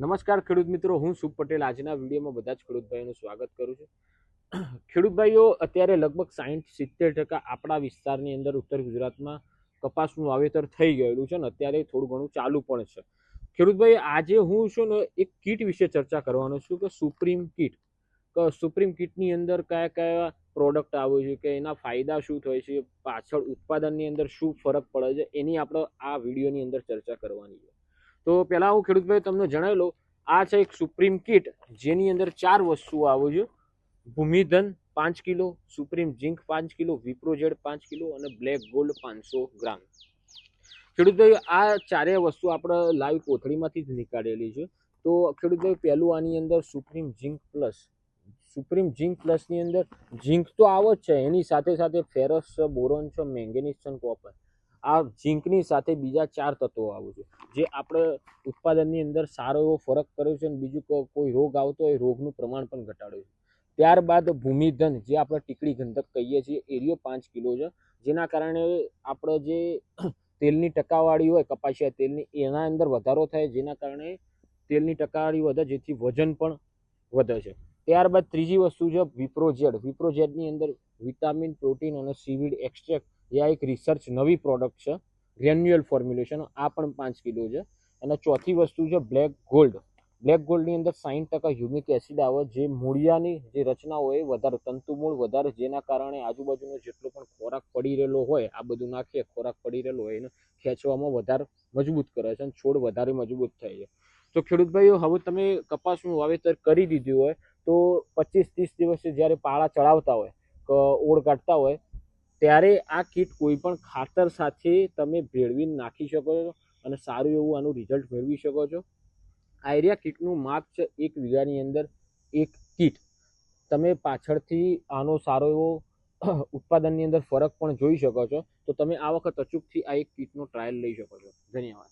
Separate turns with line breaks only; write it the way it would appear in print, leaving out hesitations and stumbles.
નમસ્કાર ખેડૂત મિત્રો, હું શુભ પટેલ આજના વિડીયોમાં બધા જ ખેડૂત ભાઈઓનું સ્વાગત કરું છું। ખેડૂત ભાઈઓ, અત્યારે લગભગ 60-70% આપણા વિસ્તારની અંદર ઉત્તર ગુજરાતમાં કપાસનું વાવેતર થઈ ગયેલું છે ને અત્યારે થોડું ઘણું ચાલુ પણ છે। ખેડૂત ભાઈ, આજે હું છું ને એક કીટ વિશે ચર્ચા કરવાનો છું કે સુપ્રીમ કીટ। સુપ્રીમ કીટની અંદર કયા કયા પ્રોડક્ટ આવે છે, કે એના ફાયદા શું થાય છે, પાછળ ઉત્પાદનની અંદર શું ફરક પડે છે, એની આપણે આ વિડીયોની અંદર ચર્ચા કરવાની છે। તો પહેલા હું ખેડૂતભાઈ તમને જણાવી લઉં, આ છે એક સુપ્રીમ કીટ જેની અંદર 4 વસ્તુઓ આવે છે। Bhumidhan 5 kilo, supreme zinc 5 kilo, વિપ્રોજેડ 5 કિલો અને બ્લેક ગોલ્ડ 500 ગ્રામ। ખેડૂતભાઈ, આ ચારેય વસ્તુ આપણે લાઈવ કોથળીમાંથી જ નીકાળેલી છે। તો ખેડૂતભાઈ, પહેલું આની અંદર supreme zinc plus. Supreme zinc પ્લસની અંદર ઝિંક તો આવે જ છે, એની સાથે સાથે ફેરસ છે, બોરોન છે, મેંગેનીઝ છે, કોપર। આ ઝિંકની સાથે બીજા 4 તત્વો આવે છે જે આપણે ઉત્પાદનની અંદર સારો એવો ફરક કર્યો છે અને બીજું કોઈ રોગ આવતો હોય રોગનું પ્રમાણ પણ ઘટાડ્યું છે। ત્યારબાદ ભૂમિધન, જે આપણે ટીકડી ગંધક કહીએ છીએ, એરિયો 5 કિલો છે, જેના કારણે આપણે જે તેલની ટકાવારી હોય કપાસિયા તેલની, એના અંદર વધારો થાય, જેના કારણે તેલની ટકાવારી વધે, જેથી વજન પણ વધે છે। ત્યારબાદ ત્રીજી વસ્તુ છે વિપ્રોજેડ। વિપ્રોજેડની અંદર વિટામિન, પ્રોટીન અને સીવીડ એક્સટ્રેક્ટ, જે આ એક રિસર્ચ નવી પ્રોડક્ટ છે, ગ્રેન્યુઅલ ફોર્મ્યુલેશન, આ પણ 5 કિલો છે। અને ચોથી વસ્તુ છે બ્લેક ગોલ્ડ। બ્લેક ગોલ્ડની અંદર 60% હ્યુમિક એસિડ આવે, જે મૂળિયાની જે રચના હોય વધારે, તંતુમૂળ વધારે, જેના કારણે આજુબાજુનો જેટલો પણ ખોરાક પડી રહેલો હોય, આ બધું નાખીએ, ખોરાક પડી રહેલો હોય એને ખેંચવામાં વધારે મજબૂત કરે છે અને છોડ વધારે મજબૂત થાય છે। તો ખેડૂત ભાઈઓ, હવે તમે કપાસનું વાવેતર કરી દીધું હોય તો 25-30 દિવસે જ્યારે પાળા ચડાવતા હોય, ઓળ કાઢતા હોય, ત્યારે આ કીટ કોઈ પણ ખાતર સાથે તમે ભેળવીને નાખી શકો છો અને સારું એવું આનું રિઝલ્ટ મેળવી શકો છો। આઈરિયા કીટનું માપ છે 1 વીઘાની અંદર 1 કીટ। તમે પાછળથી આનો સારો એવો ઉત્પાદનની અંદર ફરક પણ જોઈ શકો છો। તો તમે આ વખત અચૂકથી આ એક કીટનો ટ્રાયલ લઈ શકો છો। ધન્યવાદ।